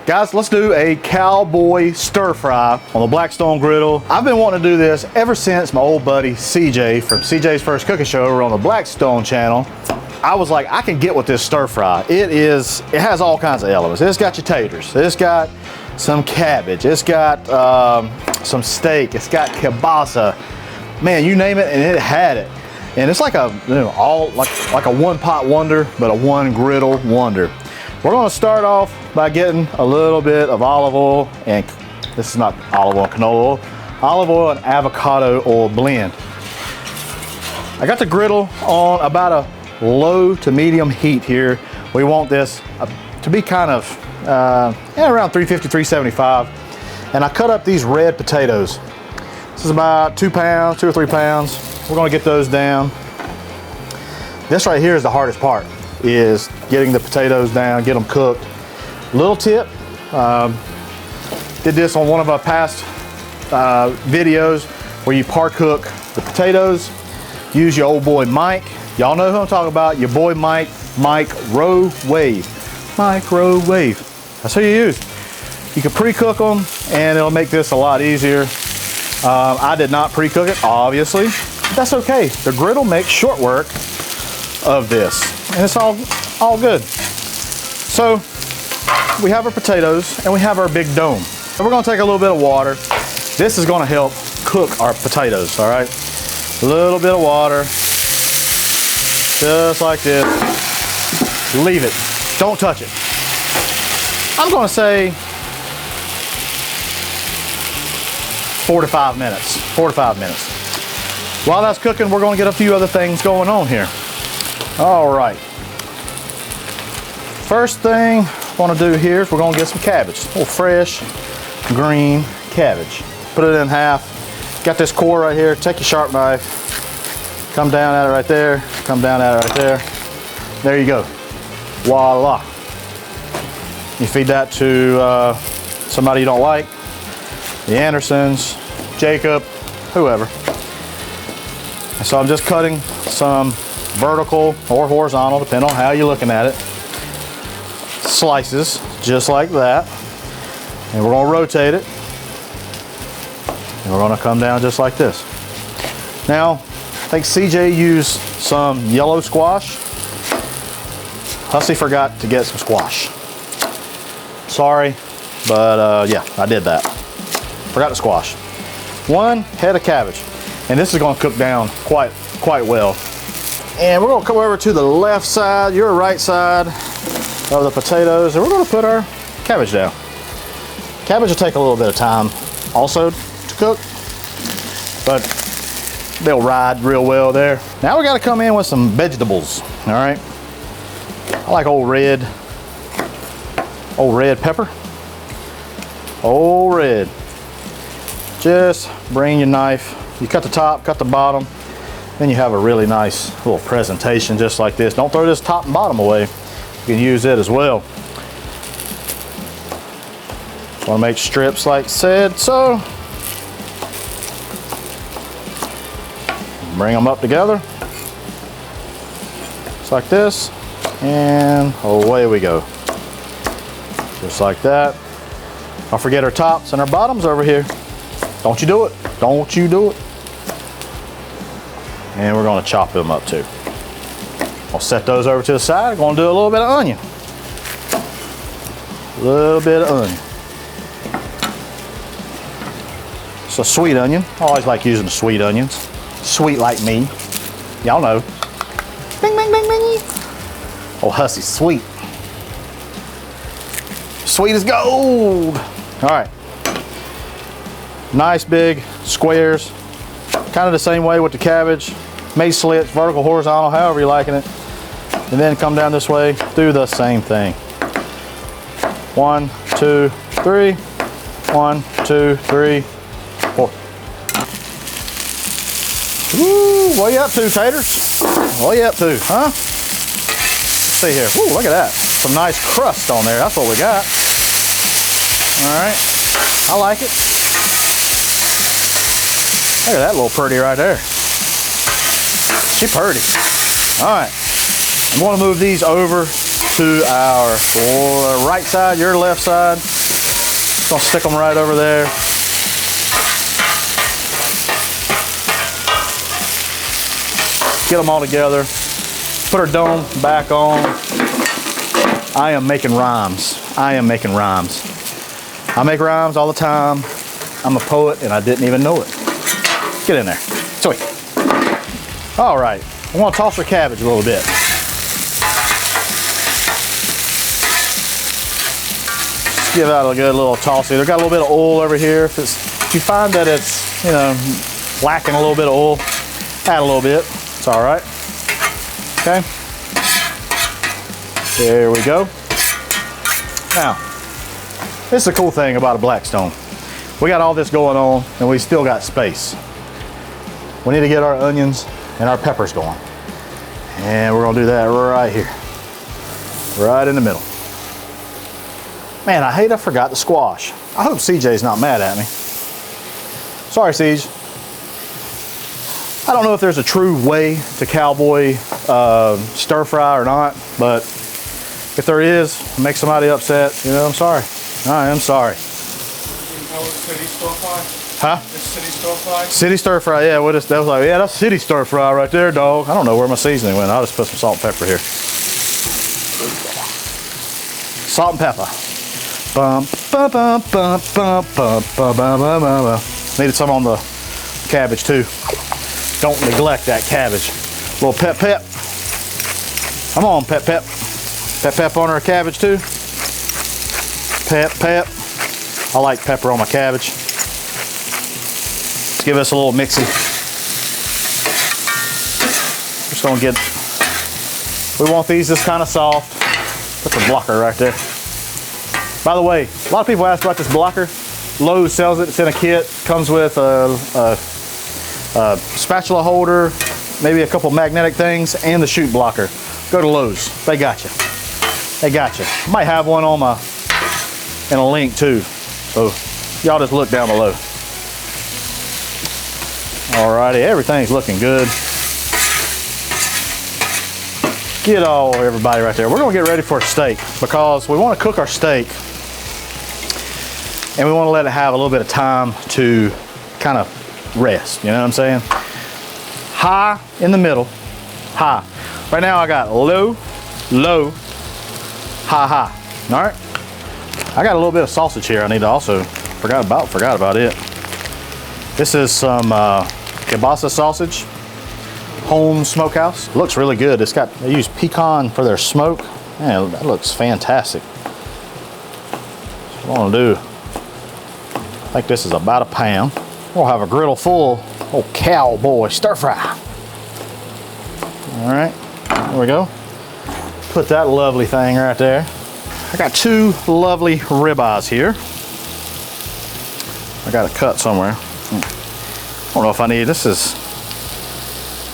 Guys, let's do a cowboy stir fry on the Blackstone griddle. I've been wanting to do this ever since my old buddy CJ from CJ's First Cooking Show over on the Blackstone channel. I was like, I can get with this stir fry. It has all kinds of elements. It's got your taters, it's got some cabbage, it's got some steak, it's got kielbasa. Man, you name it and it had it. And it's like a, like a one pot wonder, but a one griddle wonder. We're gonna start off by getting a little bit of olive oil, and this is not olive oil, canola oil, olive oil and avocado oil blend. I got the griddle on about a low to medium heat here. We want this to be kind of around 350, 375. And I cut up these red potatoes. This is about 2 pounds, 2 or 3 pounds. We're gonna get those down. This right here is the hardest part, is getting the potatoes down, get them cooked. Little tip, did this on one of our past videos where you par cook the potatoes. Use your old boy Mike. Y'all know who I'm talking about, your boy Mike, microwave. Microwave, that's who you use. You can pre-cook them and it'll make this a lot easier. I did not pre-cook it, obviously, but that's okay. The griddle makes short work of this, and it's all good. So we have our potatoes and we have our big dome. And we're gonna take a little bit of water. This is gonna help cook our potatoes, all right? A little bit of water, just like this. Leave it, don't touch it. I'm gonna say 4 to 5 minutes, 4 to 5 minutes. While that's cooking, we're gonna get a few other things going on here. All right. First thing I want to do here is we're going to get some cabbage. A little fresh, green cabbage. Put it in half. Got this core right here. Take your sharp knife. Come down at it right there. Come down at it right there. There you go. Voila. You feed that to somebody you don't like. The Andersons, Jacob, whoever. And so I'm just cutting some vertical or horizontal, depending on how you're looking at it. Slices, just like that. And we're gonna rotate it. And we're gonna come down just like this. Now, I think CJ used some yellow squash. Hussey forgot to get some squash. Sorry, but yeah, I did that. Forgot the squash. 1 head of cabbage. And this is gonna cook down quite well. And we're gonna come over to the left side, your right side of the potatoes, and we're gonna put our cabbage down. Cabbage will take a little bit of time also to cook, but they'll ride real well there. Now we gotta come in with some vegetables, all right? I like old red pepper. Old red. Just bring your knife, you cut the top, cut the bottom, then you have a really nice little presentation just like this. Don't throw this top and bottom away. You can use it as well. Want to make strips like said so. Bring them up together. Just like this. And away we go. Just like that. Don't forget our tops and our bottoms over here. Don't you do it. Don't you do it. And we're gonna chop them up too. I'll set those over to the side. I'm gonna do a little bit of onion. A little bit of onion. It's a sweet onion. I always like using the sweet onions. Sweet like me. Y'all know. Bing, bing, bing, bing. Oh, Hussey's sweet. Sweet as gold. All right. Nice big squares. Kind of the same way with the cabbage. Made slits, vertical, horizontal, however you're liking it. And then come down this way, do the same thing. 1, 2, 3. 1, 2, 3, 4. Ooh, what you up to, taters? What you up to, huh? Let's see here. Ooh, look at that. Some nice crust on there. That's what we got. All right. I like it. Look at that little pretty right there. She pretty. All right. I'm going to move these over to our right side, your left side. Just gonna stick them right over there. Get them all together. Put our dome back on. I am making rhymes. I am making rhymes. I make rhymes all the time. I'm a poet and I didn't even know it. Get in there. Sweet. All right. I want to toss our cabbage a little bit. Give that a good little toss. They've got a little bit of oil over here. If you find that it's, you know, lacking a little bit of oil, add a little bit. It's all right. Okay. There we go. Now, this is the cool thing about a Blackstone. We got all this going on and we still got space. We need to get our onions and our peppers going. And we're gonna do that right here. Right in the middle. Man, I hate I forgot the squash. I hope CJ's not mad at me. Sorry, CJ. I don't know if there's a true way to Cowboy stir fry or not, but if there is, make somebody upset, you know, I'm sorry. I am sorry. City stir fry? Huh? It's city stir fry? City stir fry, yeah. That was like, yeah, that's city stir fry right there, dog. I don't know where my seasoning went. I'll just put some salt and pepper here. Salt and pepper. Bum, bum, bum, bum, bum, bum, bum, bum, bum. Needed some on the cabbage too. Don't neglect that cabbage. A little pep pep. Come on, pep pep. Pep pep on our cabbage too. Pep pep. I like pepper on my cabbage. Let's give us a little mixy. Just gonna get, we want these just kind of soft. Put the blocker right there. By the way, a lot of people ask about this blocker. Lowe's sells it, it's in a kit. Comes with a spatula holder, maybe a couple magnetic things, and the chute blocker. Go to Lowe's, they got you. They got you. Might have one on my, in a link too. So y'all just look down below. Alrighty, everything's looking good. Get everybody right there. We're gonna get ready for a steak because we wanna cook our steak and we wanna let it have a little bit of time to kind of rest, you know what I'm saying? High in the middle, high. Right now I got low, low, high, high, all right? I got a little bit of sausage here I need to also, forgot about it. This is some kielbasa sausage, home smokehouse. Looks really good. It's got, they use pecan for their smoke. Man, that looks fantastic. What I want to do, I think this is about a pound. We'll have a griddle full of Cowboy stir fry. All right, there we go. Put that lovely thing right there. I got two lovely ribeyes here. I got a cut somewhere. I don't know if I need, this is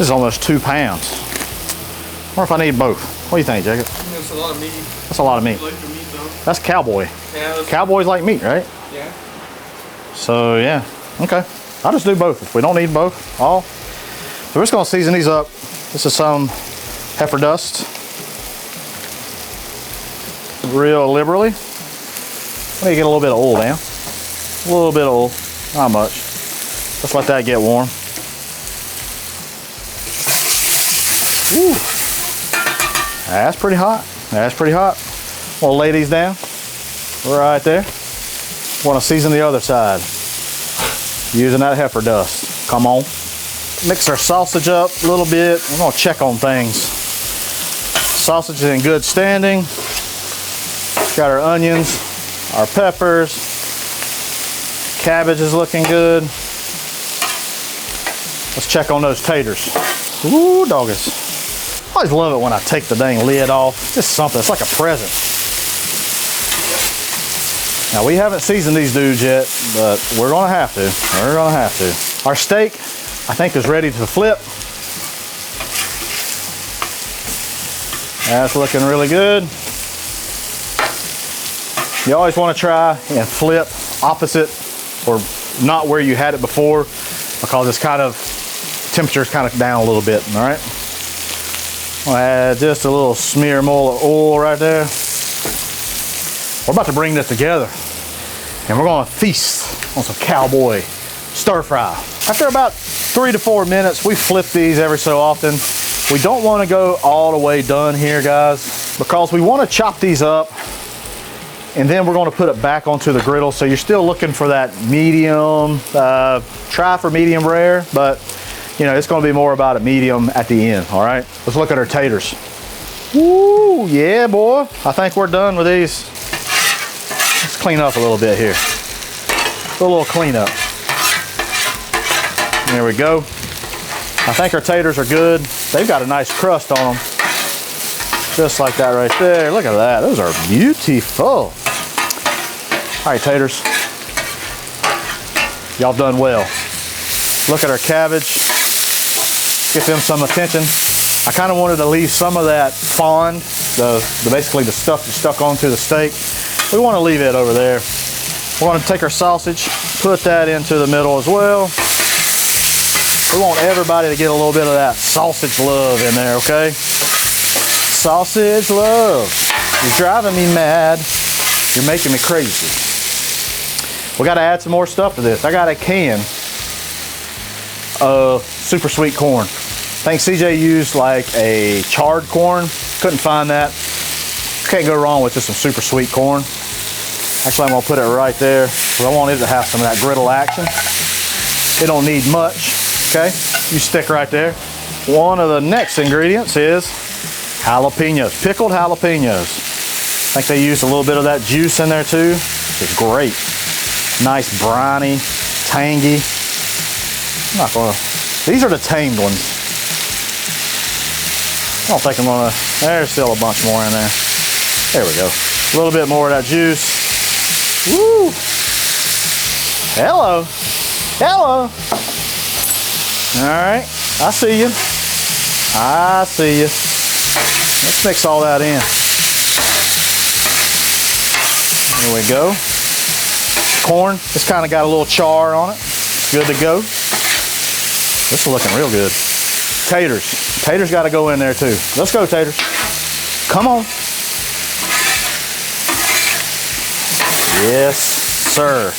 almost 2 pounds. I wonder if I need both. What do you think, Jacob? That's a lot of meat. That's a lot of meat. You like the meat though? That's Cowboy. Yeah. Cowboys like meat, right? Yeah. So yeah, okay. I'll just do both. If we don't need both, all. So we're just gonna season these up. This is some heifer dust. Real liberally. I need to get a little bit of oil down. A little bit of oil, not much. Just let that get warm. Woo. That's pretty hot. That's pretty hot. We'll lay these down right there. Want to season the other side using that heifer dust. Come on. Mix our sausage up a little bit. I'm going to check on things. Sausage is in good standing. Got our onions, our peppers. Cabbage is looking good. Let's check on those taters. Ooh, doggies. I always love it when I take the dang lid off. It's just something, it's like a present. Now we haven't seasoned these dudes yet, but we're gonna have to. We're gonna have to. Our steak, I think, is ready to flip. That's looking really good. You always wanna try and flip opposite or not where you had it before, because it's kind of, temperature's kind of down a little bit, all right? I'll add just a little smear more of oil right there. We're about to bring this together and we're gonna feast on some Cowboy stir fry. After about 3 to 4 minutes, we flip these every so often. We don't wanna go all the way done here, guys, because we wanna chop these up and then we're gonna put it back onto the griddle. So you're still looking for that medium, try for medium rare, but you know, it's gonna be more about a medium at the end, all right? Let's look at our taters. Woo, yeah, boy. I think we're done with these. Let's clean up a little bit here. Do a little cleanup. There we go. I think our taters are good. They've got a nice crust on them. Just like that right there. Look at that. Those are beautiful. All right, taters. Y'all done well. Look at our cabbage. Get them some attention. I kind of wanted to leave some of that fond, basically the stuff that's stuck onto the steak. We want to leave it over there. We want to take our sausage, put that into the middle as well. We want everybody to get a little bit of that sausage love in there, okay? Sausage love. You're driving me mad. You're making me crazy. We got to add some more stuff to this. I got a can of super sweet corn. I think CJ used like a charred corn. Couldn't find that. Can't go wrong with just some super sweet corn. Actually, I'm gonna put it right there. I want it to have some of that griddle action. It don't need much, okay? You stick right there. One of the next ingredients is jalapenos, pickled jalapenos. I think they used a little bit of that juice in there too. It's great. Nice briny, tangy. I'm not gonna, these are the tamed ones. I don't think I'm gonna, there's still a bunch more in there. There we go. A little bit more of that juice. Woo! Hello. Hello. All right, I see you. I see you. Let's mix all that in. There we go. Corn, it's kind of got a little char on it. Good to go. This is looking real good. Taters. Taters got to go in there too. Let's go, taters. Come on. Yes, sir.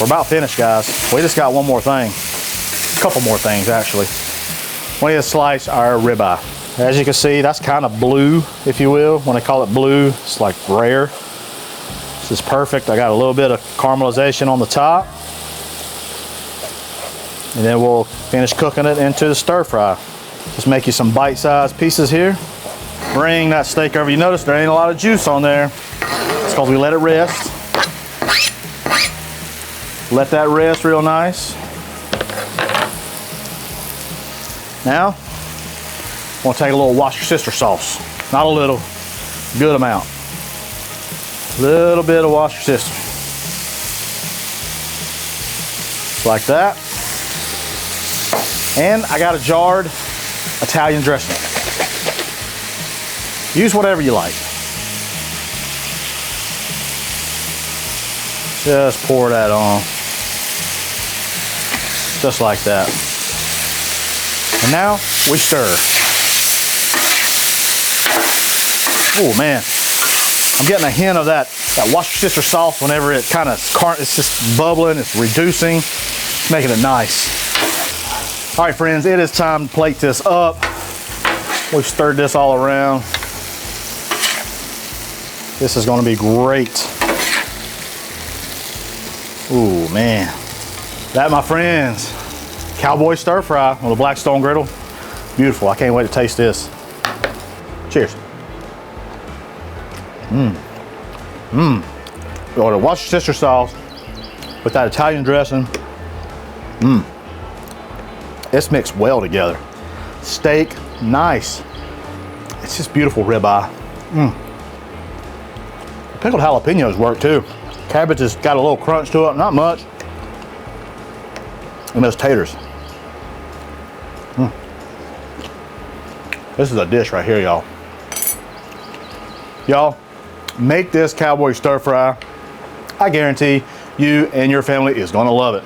We're about finished, guys. We just got one more thing. A couple more things, actually. We need to slice our ribeye. As you can see, that's kind of blue, if you will. When I call it blue, it's like rare. This is perfect. I got a little bit of caramelization on the top. And then we'll finish cooking it into the stir fry. Just make you some bite-sized pieces here. Bring that steak over. You notice there ain't a lot of juice on there. It's because we let it rest. Let that rest real nice. Now, I'm gonna take a little wash your sister sauce. Not a little, good amount. Little bit of wash your sister. Like that. And I got a jarred Italian dressing. Use whatever you like. Just pour that on. Just like that. And now we stir. Oh man, I'm getting a hint of that wash your sister sauce whenever it kind of, it's just bubbling, it's reducing, it's making it nice. All right, friends, it is time to plate this up. We've stirred this all around. This is gonna be great. Ooh, man. That, my friends, Cowboy stir fry on the Blackstone griddle. Beautiful, I can't wait to taste this. Cheers. Oh, the wash your sister sauce with that Italian dressing. It's mixed well together. Steak, nice. It's just beautiful ribeye. Pickled jalapenos work too. Cabbage has got a little crunch to it, not much. And those taters. This is a dish right here, y'all. Y'all, make this Cowboy stir fry. I guarantee you and your family is gonna love it.